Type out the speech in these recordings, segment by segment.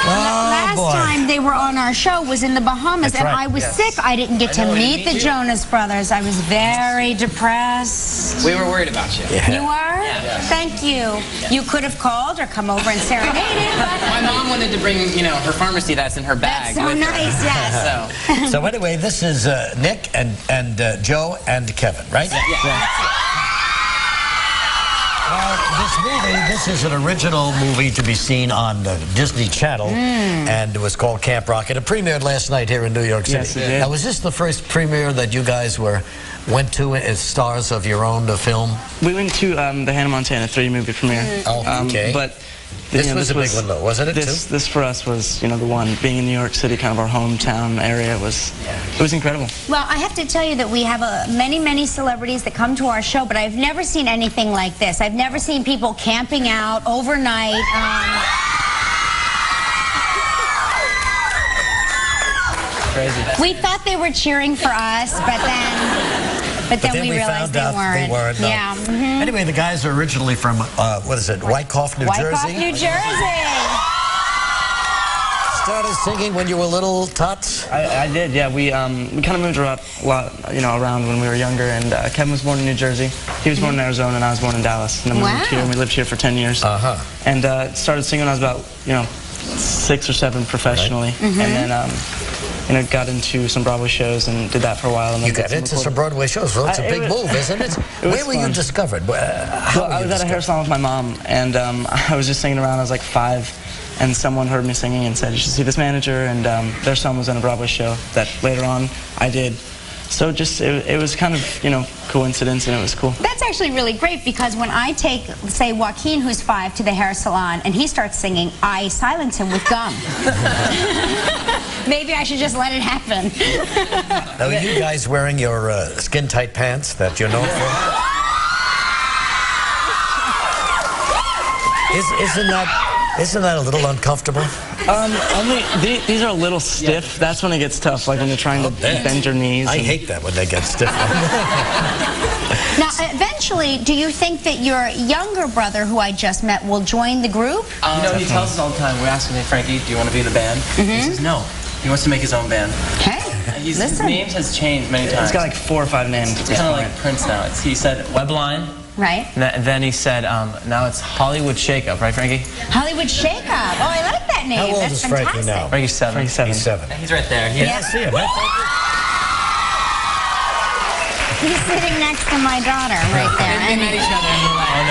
Last time they were on our show was in the Bahamas, and I was sick. I didn't get to meet the Jonas Brothers. I was very depressed. We were worried about you. You were? Yeah. Thank you. You could have called or come over and serenaded, but... My mom wanted to bring, you know, her pharmacy that's in her bag. That's so nice, yes. So anyway, this is Nick and Joe and Kevin, right? Yeah. This is an original movie to be seen on the Disney Channel, and it was called Camp Rocket. It premiered last night here in New York City. Yes, it did. Now, was this the first premiere that you guys went to as stars of your own film? We went to the Hannah Montana 3 movie premiere. Oh, okay. But this was a big one, though, wasn't it? This for us was, you know, the one. Being in New York City, kind of our hometown area, it was incredible. Well, I have to tell you that we have many celebrities that come to our show, but I've never seen anything like this. I've never seen people camping out overnight. Crazy. We thought they were cheering for us, but then we realized they weren't. No. Yeah. Anyway, the guys are originally from, what is it, Wyckoff, New Jersey? Wyckoff, New Jersey. Started singing when you were little tots? I did, yeah. We kind of moved around a lot, you know, around when we were younger. And Kevin was born in New Jersey. He was born in Arizona, and I was born in Dallas. And then we moved here, and we lived here for 10 years. And started singing when I was about, you know, 6 or 7 professionally. And then, you know, got into some Broadway shows and did that for a while. And then you got into some Broadway shows. Well, it's a big move, isn't it? Where were you discovered? I was at a hair salon with my mom, and I was just singing around. I was like 5, and someone heard me singing and said, "You should see this manager." And their son was in a Broadway show that later on I did. So just, it was kind of, you know, coincidence, and it was cool. That's actually really great, because when I take, say, Joaquin, who's 5, to the hair salon, and he starts singing, I silence him with gum. Maybe I should just let it happen. Now, are you guys wearing your skin-tight pants that you're known for? Isn't that a little uncomfortable? These are a little stiff. That's when it gets tough, like when you're trying to bend your knees. I hate that when they get stiff. Now, eventually, do you think that your younger brother, who I just met, will join the group? You know, he tells us all the time, we ask him, hey, Frankie, do you want to be in the band? He says no. He wants to make his own band. Hey, his name has changed many times. He's got like 4 or 5 names. It's kind of like Prince now. He said Webline. Right. And then he said, now it's Hollywood Shakeup, right, Frankie? Hollywood Shakeup. Oh, I like that name. How old That's is Frankie fantastic. now? Frankie's 7. Frankie's 7. He's 7. He's right there. Yeah, I see him. He's sitting next to my daughter right there. They met each other and we're like, oh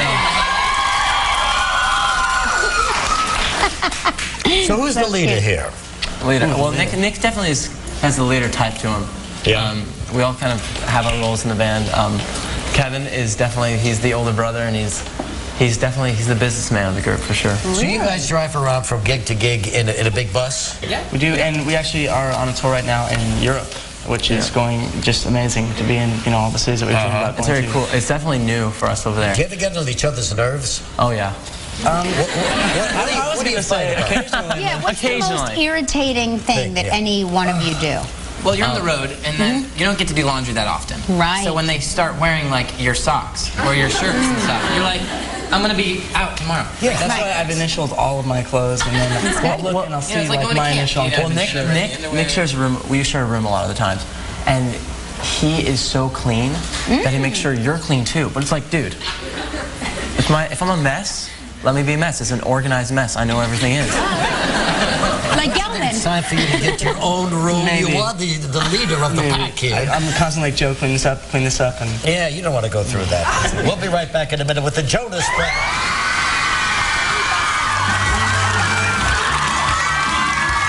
no. So who's the leader here? Leader. Well, Nick definitely has the leader type to him. Yeah. We all kind of have our roles in the band. Kevin is definitely, he's the older brother, and he's the businessman of the group for sure. So you guys drive around from gig to gig in a big bus? Yeah. We do, and we actually are on a tour right now in Europe, which is going just amazing to be in, you know, all the cities that we've dreamed about. It's very cool. It's definitely new for us over there. Do you ever get on each other's nerves? Oh yeah. What do you fight about? Yeah, what's the most irritating thing that any one of you do? Well, you're on the road, and then you don't get to do laundry that often. Right. So when they start wearing, like, your socks or your shirts and stuff, you're like, I'm going to be out tomorrow. Yeah, that's why I've initialed all of my clothes, and then I'll look and I'll see, like my initial. Well, Nick shares a room. We share a room a lot of the times, and he is so clean that he makes sure you're clean too. But it's like, dude, if I'm a mess, let me be a mess. It's an organized mess. I know where everything is. Like Gelman. It's time for you to get your own room. Maybe. You are the leader of the pack here. I'm constantly like, Joe, clean this up, and... Yeah, you don't want to go through that. We'll be right back in a minute with the Jonas Brothers.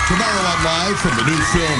Tomorrow on Live from the new film,